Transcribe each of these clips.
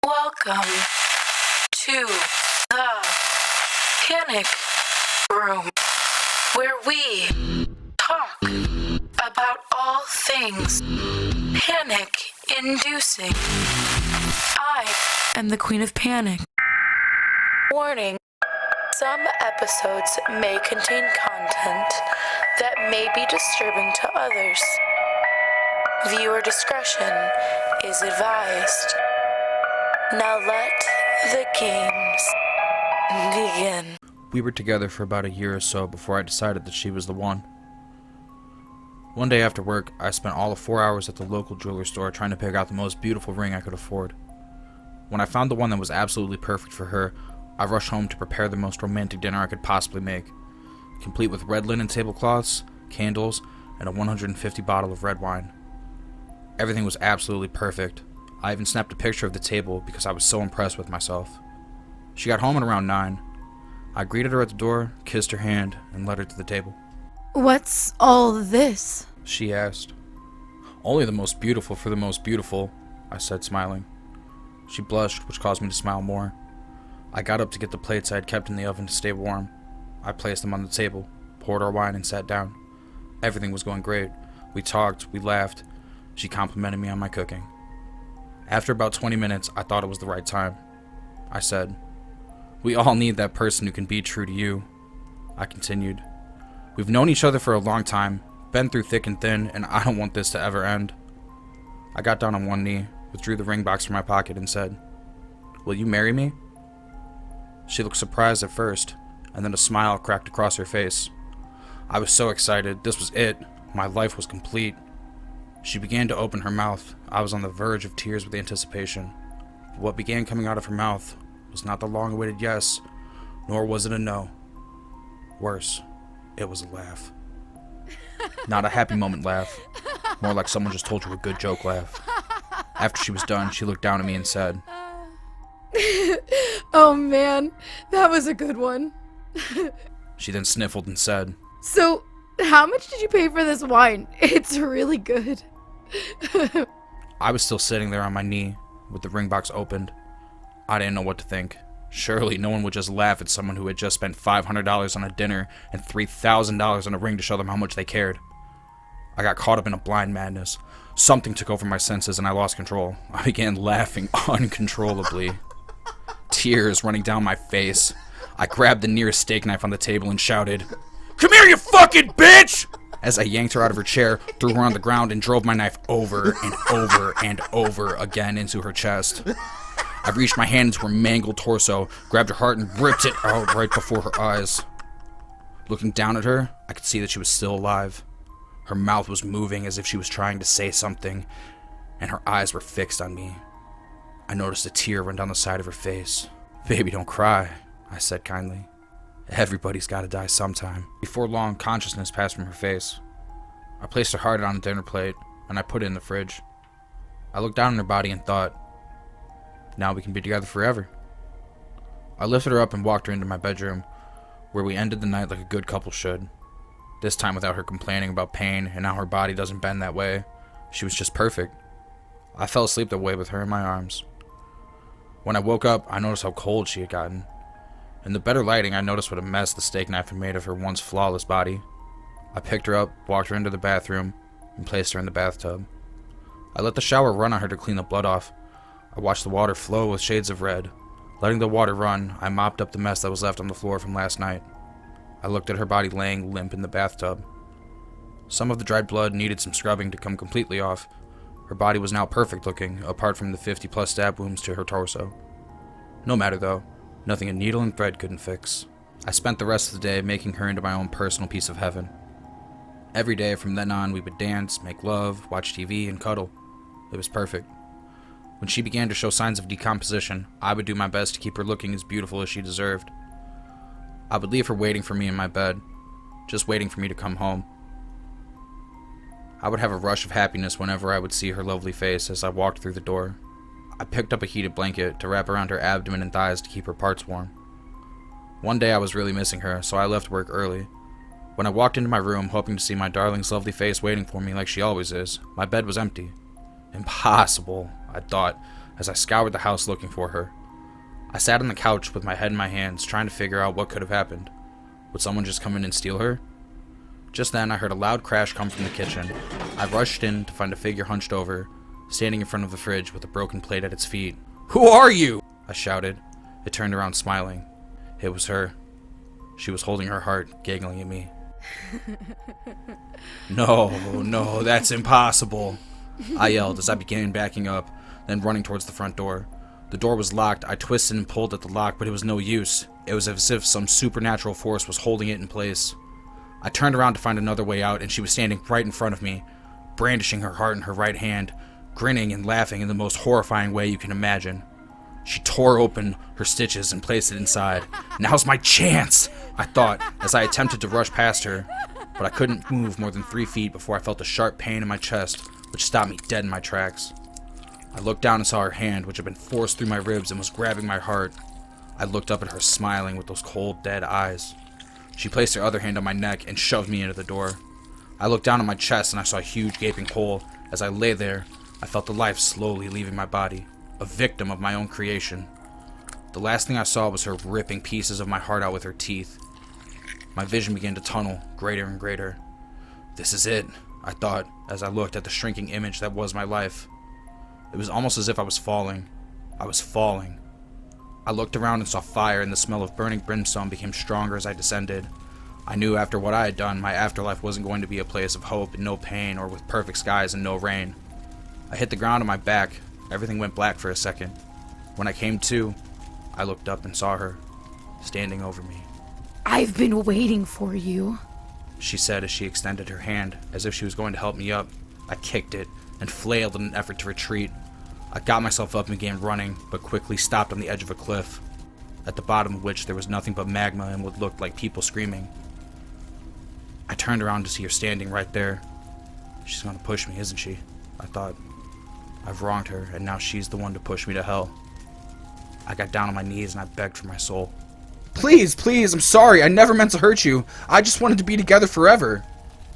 Welcome to the Panic Room, where we talk about all things panic-inducing. I am the Queen of Panic. Warning, some episodes may contain content that may be disturbing to others. Viewer discretion is advised. Now let the games begin. We were together for about a year or so before I decided that she was the one. One day after work, I spent all of 4 hours at the local jewelry store trying to pick out the most beautiful ring I could afford. When I found the one that was absolutely perfect for her, I rushed home to prepare the most romantic dinner I could possibly make, complete with red linen tablecloths, candles, and a 150 bottle of red wine. Everything was absolutely perfect. I even snapped a picture of the table because I was so impressed with myself. She got home at around 9. I greeted her at the door, kissed her hand, and led her to the table. What's all this? She asked. Only the most beautiful for the most beautiful, I said, smiling. She blushed, which caused me to smile more. I got up to get the plates I had kept in the oven to stay warm. I placed them on the table, poured our wine, and sat down. Everything was going great. We talked, we laughed. She complimented me on my cooking. After about 20 minutes, I thought it was the right time. I said, "We all need that person who can be true to you." I continued, "We've known each other for a long time, been through thick and thin, and I don't want this to ever end." I got down on one knee, withdrew the ring box from my pocket, and said, "Will you marry me?" She looked surprised at first, and then a smile cracked across her face. I was so excited. This was it. My life was complete. She began to open her mouth. I was on the verge of tears with anticipation. But what began coming out of her mouth was not the long-awaited yes, nor was it a no. Worse, it was a laugh. Not a happy moment laugh, more like someone just told you a good joke laugh. After she was done, she looked down at me and said, Oh man, that was a good one. She then sniffled and said, So, how much did you pay for this wine? It's really good. I was still sitting there on my knee, with the ring box opened. I didn't know what to think. Surely no one would just laugh at someone who had just spent $500 on a dinner and $3,000 on a ring to show them how much they cared. I got caught up in a blind madness. Something took over my senses and I lost control. I began laughing uncontrollably. Tears running down my face. I grabbed the nearest steak knife on the table and shouted, "Come here, you fucking bitch!" as I yanked her out of her chair, threw her on the ground, and drove my knife over and over and over again into her chest. I reached my hand into her mangled torso, grabbed her heart, and ripped it out right before her eyes. Looking down at her, I could see that she was still alive. Her mouth was moving as if she was trying to say something, and her eyes were fixed on me. I noticed a tear run down the side of her face. "Baby, don't cry," I said kindly. "Everybody's gotta die sometime." Before long, consciousness passed from her face. I placed her heart on a dinner plate, and I put it in the fridge. I looked down on her body and thought, now we can be together forever. I lifted her up and walked her into my bedroom, where we ended the night like a good couple should. This time without her complaining about pain and how her body doesn't bend that way. She was just perfect. I fell asleep that way with her in my arms. When I woke up, I noticed how cold she had gotten. In the better lighting, I noticed what a mess the steak knife had made of her once flawless body. I picked her up, walked her into the bathroom, and placed her in the bathtub. I let the shower run on her to clean the blood off. I watched the water flow with shades of red. Letting the water run, I mopped up the mess that was left on the floor from last night. I looked at her body laying limp in the bathtub. Some of the dried blood needed some scrubbing to come completely off. Her body was now perfect looking, apart from the 50+ stab wounds to her torso. No matter though. Nothing a needle and thread couldn't fix. I spent the rest of the day making her into my own personal piece of heaven. Every day from then on, we would dance, make love, watch TV, and cuddle. It was perfect. When she began to show signs of decomposition, I would do my best to keep her looking as beautiful as she deserved. I would leave her waiting for me in my bed, just waiting for me to come home. I would have a rush of happiness whenever I would see her lovely face as I walked through the door. I picked up a heated blanket to wrap around her abdomen and thighs to keep her parts warm. One day I was really missing her, so I left work early. When I walked into my room, hoping to see my darling's lovely face waiting for me like she always is, my bed was empty. Impossible, I thought, as I scoured the house looking for her. I sat on the couch with my head in my hands, trying to figure out what could have happened. Would someone just come in and steal her? Just then, I heard a loud crash come from the kitchen. I rushed in to find a figure hunched over, standing in front of the fridge with a broken plate at its feet. "Who are you?" I shouted. It turned around smiling. It was her. She was holding her heart, giggling at me. No, that's impossible," I yelled as I began backing up, then running towards the front door. The door was locked. I twisted and pulled at the lock, but it was no use. It was as if some supernatural force was holding it in place. I turned around to find another way out, and she was standing right in front of me, brandishing her heart in her right hand, grinning and laughing in the most horrifying way you can imagine. She tore open her stitches and placed it inside. "Now's my chance," I thought, as I attempted to rush past her, but I couldn't move more than 3 feet before I felt a sharp pain in my chest, which stopped me dead in my tracks. I looked down and saw her hand, which had been forced through my ribs and was grabbing my heart. I looked up at her, smiling with those cold, dead eyes. She placed her other hand on my neck and shoved me into the door. I looked down at my chest and I saw a huge gaping hole. As I lay there, I felt the life slowly leaving my body, a victim of my own creation. The last thing I saw was her ripping pieces of my heart out with her teeth. My vision began to tunnel, greater and greater. "This is it," I thought, as I looked at the shrinking image that was my life. It was almost as if I was falling. I was falling. I looked around and saw fire, and the smell of burning brimstone became stronger as I descended. I knew after what I had done, my afterlife wasn't going to be a place of hope and no pain, or with perfect skies and no rain. I hit the ground on my back. Everything went black for a second. When I came to, I looked up and saw her, standing over me. "I've been waiting for you," she said as she extended her hand, as if she was going to help me up. I kicked it and flailed in an effort to retreat. I got myself up and began running, but quickly stopped on the edge of a cliff, at the bottom of which there was nothing but magma and what looked like people screaming. I turned around to see her standing right there. "She's going to push me, isn't she?" I thought. "I've wronged her, and now she's the one to push me to hell." I got down on my knees and I begged for my soul. Please, I'm sorry. I never meant to hurt you. I just wanted to be together forever."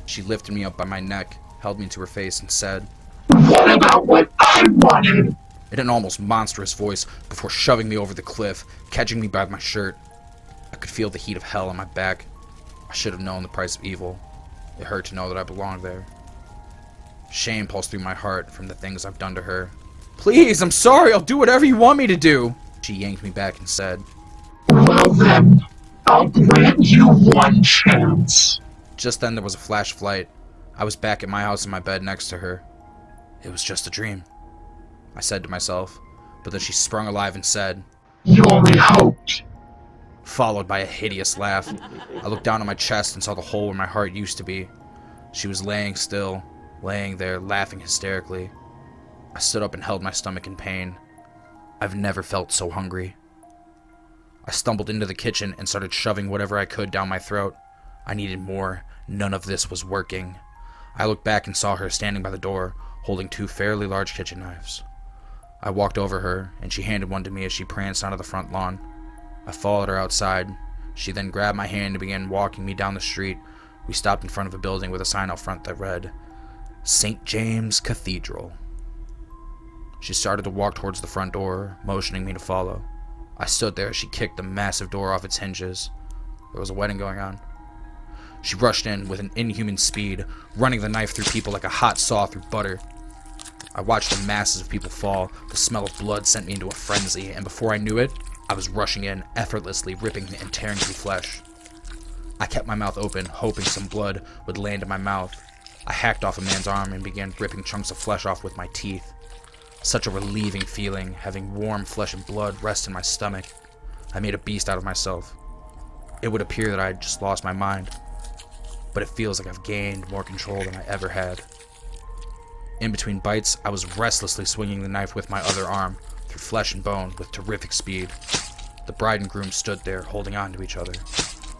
She lifted me up by my neck, held me to her face, and said, "What about what I wanted?" in an almost monstrous voice, before shoving me over the cliff, catching me by my shirt. I could feel the heat of hell on my back. I should have known the price of evil. It hurt to know that I belonged there. Shame pulsed through my heart from the things I've done to her. "Please, I'm sorry. I'll do whatever you want me to do." She yanked me back and said, "Well then, I'll grant you one chance." Just then there was a flash of light. I was back at my house in my bed next to her. "It was just a dream," I said to myself, but then she sprung alive and said, "You only hoped." Followed by a hideous laugh. I looked down at my chest and saw the hole where my heart used to be. She was laying still, laying there, laughing hysterically. I stood up and held my stomach in pain. I've never felt so hungry. I stumbled into the kitchen and started shoving whatever I could down my throat. I needed more. None of this was working. I looked back and saw her standing by the door, holding 2 fairly large kitchen knives. I walked over her, and she handed one to me as she pranced onto the front lawn. I followed her outside. She then grabbed my hand and began walking me down the street. We stopped in front of a building with a sign out front that read, "St. James Cathedral." She started to walk towards the front door, motioning me to follow. I stood there as she kicked the massive door off its hinges. There was a wedding going on. She rushed in with an inhuman speed, running the knife through people like a hot saw through butter. I watched the masses of people fall. The smell of blood sent me into a frenzy, and before I knew it, I was rushing in, effortlessly ripping and tearing through flesh. I kept my mouth open, hoping some blood would land in my mouth. I hacked off a man's arm and began ripping chunks of flesh off with my teeth. Such a relieving feeling, having warm flesh and blood rest in my stomach. I made a beast out of myself. It would appear that I had just lost my mind, but it feels like I've gained more control than I ever had. In between bites, I was restlessly swinging the knife with my other arm, through flesh and bone, with terrific speed. The bride and groom stood there, holding on to each other.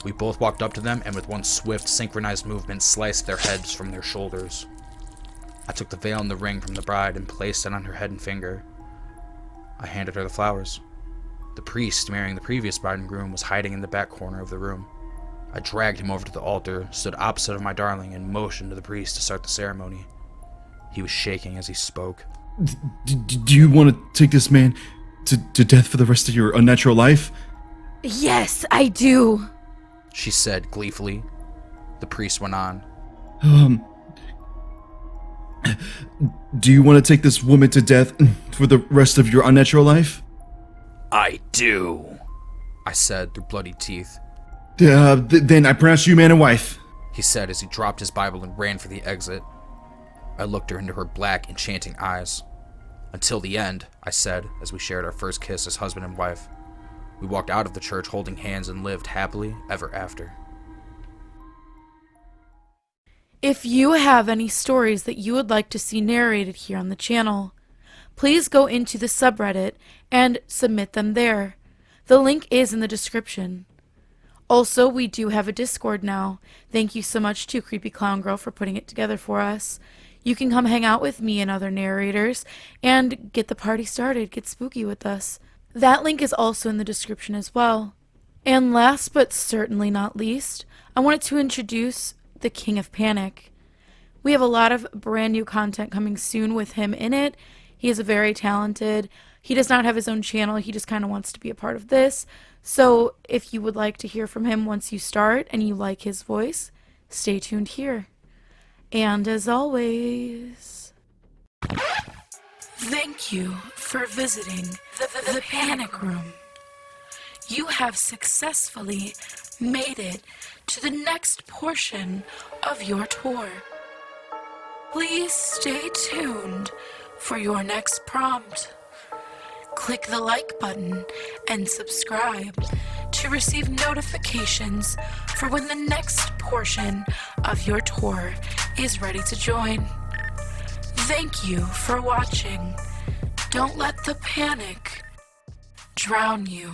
We both walked up to them, and with one swift, synchronized movement, sliced their heads from their shoulders. I took the veil and the ring from the bride and placed it on her head and finger. I handed her the flowers. The priest, marrying the previous bride and groom, was hiding in the back corner of the room. I dragged him over to the altar, stood opposite of my darling, and motioned to the priest to start the ceremony. He was shaking as he spoke. Do you want to take this man to death for the rest of your unnatural life? Yes, I do. She said gleefully. The priest went on. Do you want to take this woman to death for the rest of your unnatural life? I do, I said through bloody teeth. Then I pronounce you man and wife, he said as he dropped his Bible and ran for the exit. I looked her into her black, enchanting eyes. Until the end, I said, as we shared our first kiss as husband and wife. We walked out of the church holding hands and lived happily ever after. If you have any stories that you would like to see narrated here on the channel, please go into the subreddit and submit them there. The link is in the description. Also, we do have a Discord now. Thank you so much to Creepy Clown Girl for putting it together for us. You can come hang out with me and other narrators and get the party started, get spooky with us. That link is also in the description as well. And last but certainly not least, I wanted to introduce the King of Panic. We have a lot of brand new content coming soon with him in it. He is very talented. He does not have his own channel. He just kind of wants to be a part of this. So if you would like to hear from him once you start and you like his voice, stay tuned here. And as always, thank you for visiting the Panic Room. You have successfully made it to the next portion of your tour. Please stay tuned for your next prompt. Click the like button and subscribe to receive notifications for when the next portion of your tour is ready to join. Thank you for watching. Don't let the panic drown you.